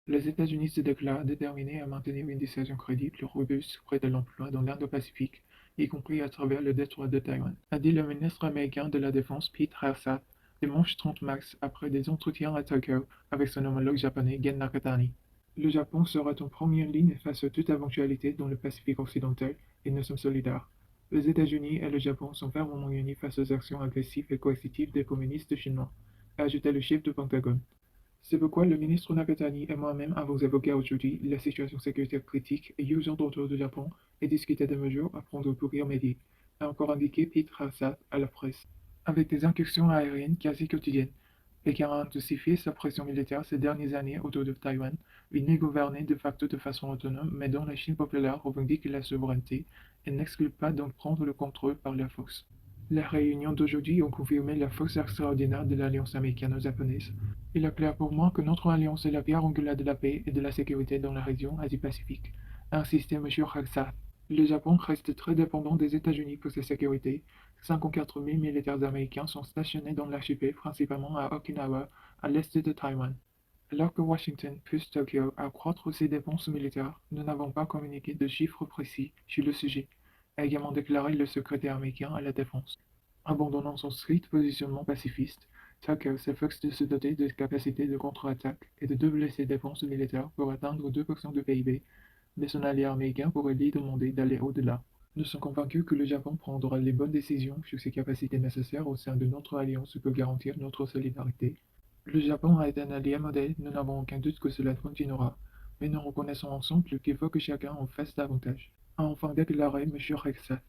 Les États-Unis se déclarent déterminés à maintenir une dissuasion crédible et robuste près de l'emploi dans l'Indo-Pacifique, y compris à travers le détroit de Taïwan, a dit le ministre américain de la Défense Pete Hegseth dimanche 30 mars après des entretiens à Tokyo avec son homologue japonais Gen Nakatani. Le Japon sera en première ligne face à toute éventualité dans le Pacifique occidental et nous sommes solidaires. Les États-Unis et le Japon sont fermement unis face aux actions agressives et coercitives des communistes chinois, a ajouté le chef du Pentagone. C'est pourquoi le ministre Nakatani et moi-même avons évoqué aujourd'hui la situation sécuritaire critique et urgente autour du Japon et discuté des mesures à prendre pour y remédier, a encore indiqué Pete Hegseth à la presse. Avec des incursions aériennes quasi quotidiennes, Pékin a intensifié sa pression militaire ces dernières années autour de Taïwan, une île gouvernée de facto de façon autonome mais dont la Chine populaire revendique la souveraineté et n'exclut pas d'en prendre le contrôle par la force. Les réunions d'aujourd'hui ont confirmé la force extraordinaire de l'alliance américano-japonaise. Il est clair pour moi que notre alliance est la pierre angulaire de la paix et de la sécurité dans la région Asie-Pacifique, a insisté M. Haksat. Le Japon reste très dépendant des États-Unis pour sa sécurité. 54 000 militaires américains sont stationnés dans l'archipel, principalement à Okinawa, à l'est de Taïwan. Alors que Washington pousse Tokyo à accroître ses dépenses militaires, nous n'avons pas communiqué de chiffres précis sur le sujet, a également déclaré le secrétaire américain à la Défense. Abandonnant son strict positionnement pacifiste, Tucker s'efforce de se doter de capacités de contre-attaque et de doubler ses dépenses militaires pour atteindre 2% du PIB, mais son allié américain pourrait lui demander d'aller au-delà. Nous sommes convaincus que le Japon prendra les bonnes décisions sur ses capacités nécessaires au sein de notre alliance pour garantir notre solidarité. Le Japon a été un allié modèle, nous n'avons aucun doute que cela continuera, mais nous reconnaissons ensemble qu'il faut que chacun en fasse davantage, a enfin déclaré M. Hegseth.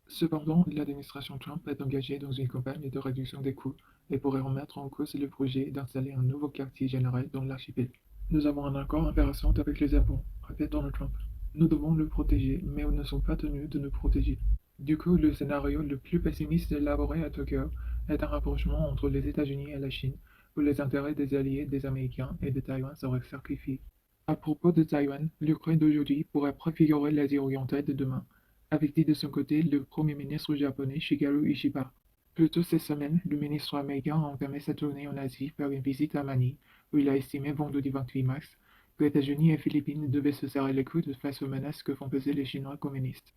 Cependant, l'administration Trump est engagée dans une campagne de réduction des coûts et pourrait remettre en cause le projet d'installer un nouveau quartier général dans l'archipel. Nous avons un accord intéressant avec le Japon, répète Donald Trump. Nous devons le protéger, mais nous ne sommes pas tenus de nous protéger. Du coup, le scénario le plus pessimiste élaboré à Tokyo est un rapprochement entre les États-Unis et la Chine, où les intérêts des alliés des Américains et de Taïwan seraient sacrifiés. À propos de Taïwan, l'Ukraine d'aujourd'hui pourrait préfigurer l'Asie orientale de demain, avait dit de son côté le Premier ministre japonais Shigeru Ishiba. Plus tôt cette semaine, le ministre américain a entamé sa tournée en Asie par une visite à Manille, où il a estimé vendredi 28 mars que les États-Unis et Philippines devaient se serrer les coudes face aux menaces que font peser les Chinois communistes.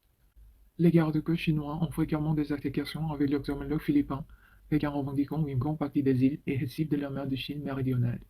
Les gardes-côtes chinois ont fréquemment des altercations avec leurs homologues philippins, Pékin revendiquant une grande partie des îles et récifs de la mer de Chine méridionale.